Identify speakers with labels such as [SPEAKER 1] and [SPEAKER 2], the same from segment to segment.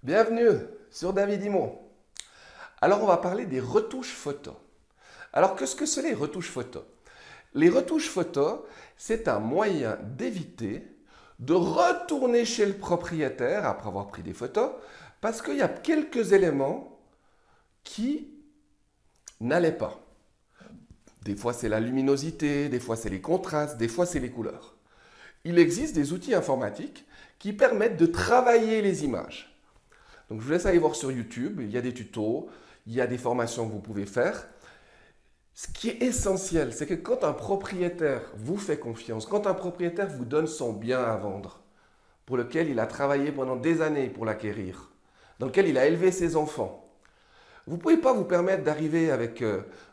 [SPEAKER 1] Bienvenue sur David Imo. Alors on va parler des retouches photos. Alors qu'est-ce que c'est les retouches photos? Les retouches photos, c'est un moyen d'éviter de retourner chez le propriétaire après avoir pris des photos parce qu'il y a quelques éléments qui n'allaient pas. Des fois c'est la luminosité, des fois c'est les contrastes, des fois c'est les couleurs. Il existe des outils informatiques qui permettent de travailler les images. Donc je vous laisse aller voir sur YouTube, il y a des tutos, il y a des formations que vous pouvez faire. Ce qui est essentiel, c'est que quand un propriétaire vous fait confiance, quand un propriétaire vous donne son bien à vendre, pour lequel il a travaillé pendant des années pour l'acquérir, dans lequel il a élevé ses enfants, vous ne pouvez pas vous permettre d'arriver avec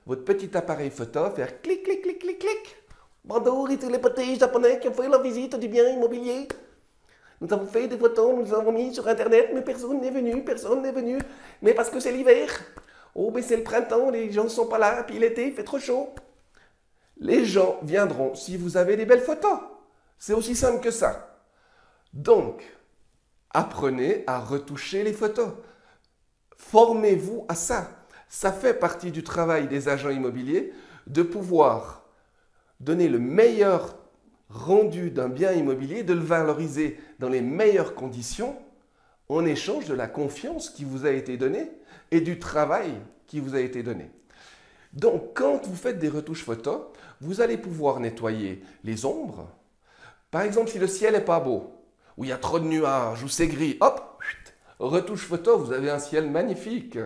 [SPEAKER 1] votre petit appareil photo, faire clic, clic, clic, clic, clic. Bonjour, et tous les petits japonais qui ont fait la visite du bien immobilier. Nous avons fait des photos, nous les avons mis sur Internet, mais personne n'est venu, personne n'est venu. Mais parce que c'est l'hiver. Oh, mais c'est le printemps, les gens ne sont pas là, puis l'été, il fait trop chaud. Les gens viendront si vous avez des belles photos. C'est aussi simple que ça. Donc, apprenez à retoucher les photos. Formez-vous à ça. Ça fait partie du travail des agents immobiliers de pouvoir donner le meilleur rendu d'un bien immobilier, de le valoriser dans les meilleures conditions en échange de la confiance qui vous a été donnée et du travail qui vous a été donné. Donc, quand vous faites des retouches photos, vous allez pouvoir nettoyer les ombres. Par exemple, si le ciel n'est pas beau, ou il y a trop de nuages, ou c'est gris, hop, retouche photo, vous avez un ciel magnifique.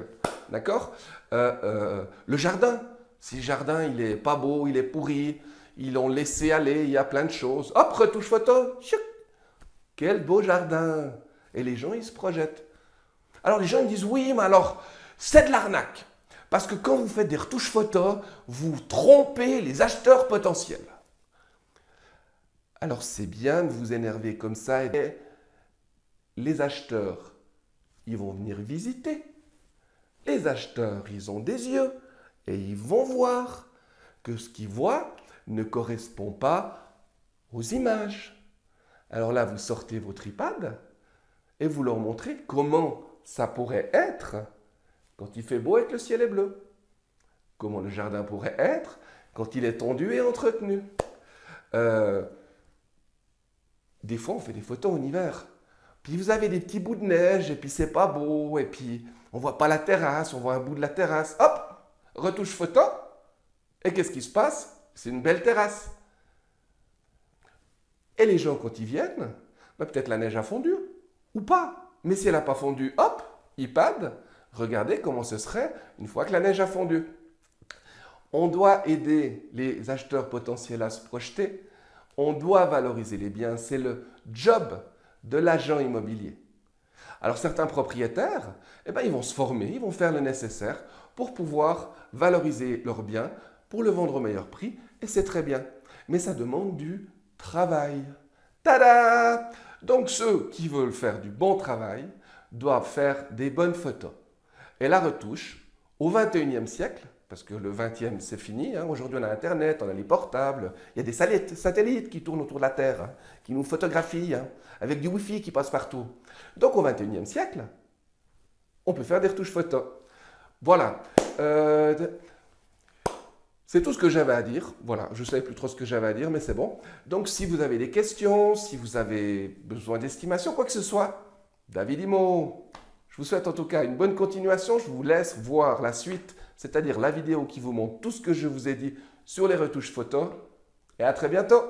[SPEAKER 1] D'accord? Le jardin, si le jardin il est pas beau, il est pourri, ils l'ont laissé aller, il y a plein de choses. Hop, retouche photo. Chouc, quel beau jardin. Et les gens, ils se projettent. Alors les gens, ils disent, oui, mais alors, c'est de l'arnaque. Parce que quand vous faites des retouches photos, vous trompez les acheteurs potentiels. Alors c'est bien de vous énerver comme ça. Et les acheteurs, ils vont venir visiter. Les acheteurs, ils ont des yeux. Et ils vont voir que ce qu'ils voient ne correspond pas aux images. Alors là, vous sortez votre iPad et vous leur montrez comment ça pourrait être quand il fait beau et que le ciel est bleu. Comment le jardin pourrait être quand il est tendu et entretenu. Des fois, on fait des photos en hiver. Puis vous avez des petits bouts de neige et puis c'est pas beau. Et puis on voit pas la terrasse, on voit un bout de la terrasse. Hop, retouche photo. Et qu'est-ce qui se passe? C'est une belle terrasse. Et les gens, quand ils viennent, peut-être la neige a fondu, ou pas. Mais si elle n'a pas fondu, hop, iPad, regardez comment ce serait une fois que la neige a fondu. On doit aider les acheteurs potentiels à se projeter. On doit valoriser les biens. C'est le job de l'agent immobilier. Alors certains propriétaires, ils vont se former, ils vont faire le nécessaire pour pouvoir valoriser leurs biens, pour le vendre au meilleur prix, et c'est très bien. Mais ça demande du travail. Tada! Donc ceux qui veulent faire du bon travail doivent faire des bonnes photos. Et la retouche, au 21e siècle, parce que le 20e c'est fini, aujourd'hui on a Internet, on a les portables, il y a des satellites qui tournent autour de la Terre, qui nous photographient, avec du Wi-Fi qui passe partout. Donc au 21e siècle, on peut faire des retouches photos. Voilà. C'est tout ce que j'avais à dire. Voilà, je ne savais plus trop ce que j'avais à dire, mais c'est bon. Donc, si vous avez des questions, si vous avez besoin d'estimation, quoi que ce soit, David Imo. Je vous souhaite en tout cas une bonne continuation. Je vous laisse voir la suite, c'est-à-dire la vidéo qui vous montre tout ce que je vous ai dit sur les retouches photos. Et à très bientôt.